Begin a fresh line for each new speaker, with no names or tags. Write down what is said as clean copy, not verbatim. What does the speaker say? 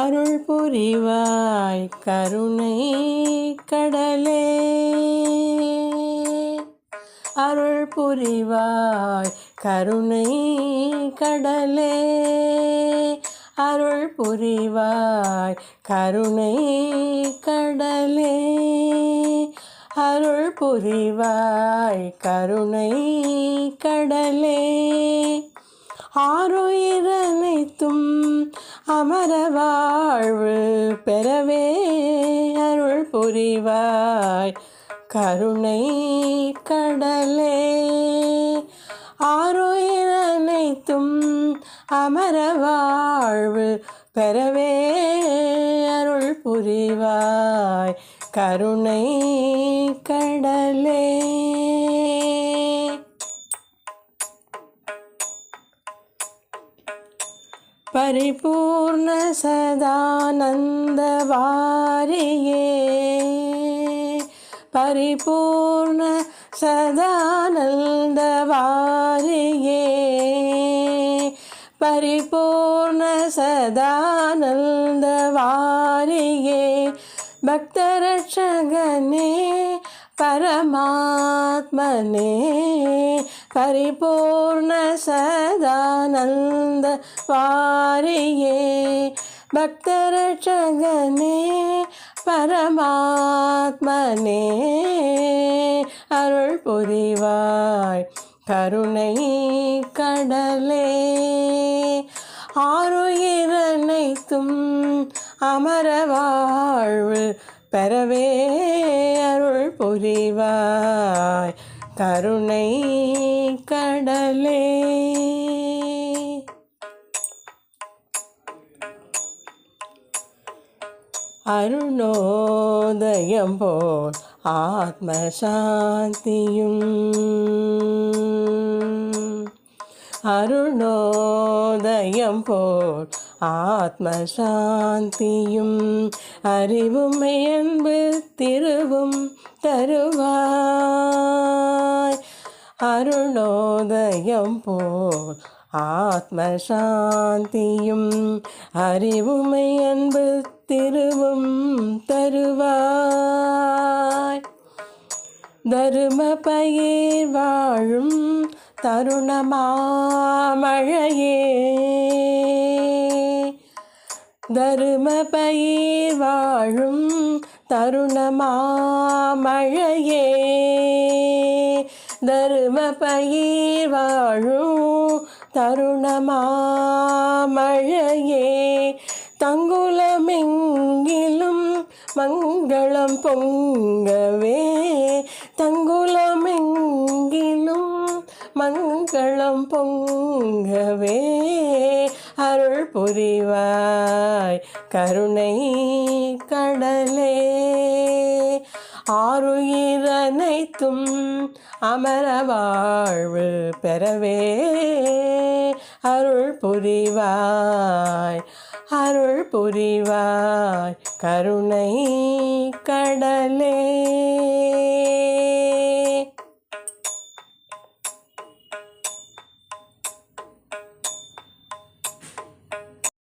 அருள் புரிவாய் கருணை கடலே. அருள் புரிவாய் கருணை கடலே. அருள் புரிவாய் கருணை கடலே. அருள் புரிவாய் கருணை கடலே. ஆருயிரனைத்தும் அமர வாழ்வு பெறவே அருள் புரிவாய் கருணை கடலே. ஆருயிரனைத்தும் அமர வாழ்வு பெறவே அருள் புரிவாய் கருணை கடலே. பரிபூர்ண சதானந்த வாரியே. பரிபூர்ண சதானந்த வாரியே. பரிபூர்ண சதானந்த வாரியே. பக்தரட்சகனே பரமாத்மனே. பரிபூர்ண சதானந்த வாரியே. பக்தரட்சகனே பரமாத்மனே. அருள் புரிவாய் கருணை கடலே. ஆருயிரனைத்தும் அமர வாழ்வு பெறவே அருள் புரிவாய் கருணை கடலே. அருணோதயம் போல் ஆத்ம சாந்தியும். அருணோதயம் போல் ஆத்ம சாந்தியும். அறிவும் அன்பு திருவும் தருவாய். அருணோதயம் போல் ஆத்ம சாந்தியும். அறிவும் அன்பு திருவும் தருவாய். தரும பயிர் வாழும் தருணமாமழையே. தரும பயிர் வாழும் தருணமாமழையே. தரும பயிர் வாழும் தருணமாமழையே. தங்குலமெங்கிலும் மங்களம் பொங்கவே. தங்குலமெங்கிலும் மங்களம் பொங்கவே அருள் புரிவாய் கருணை கடலே. ஆருயிரனைத்தும் அமர வாழ்வு பெறவே அருள் புரிவாய். அருள் புரிவாய் கருணை கடலே.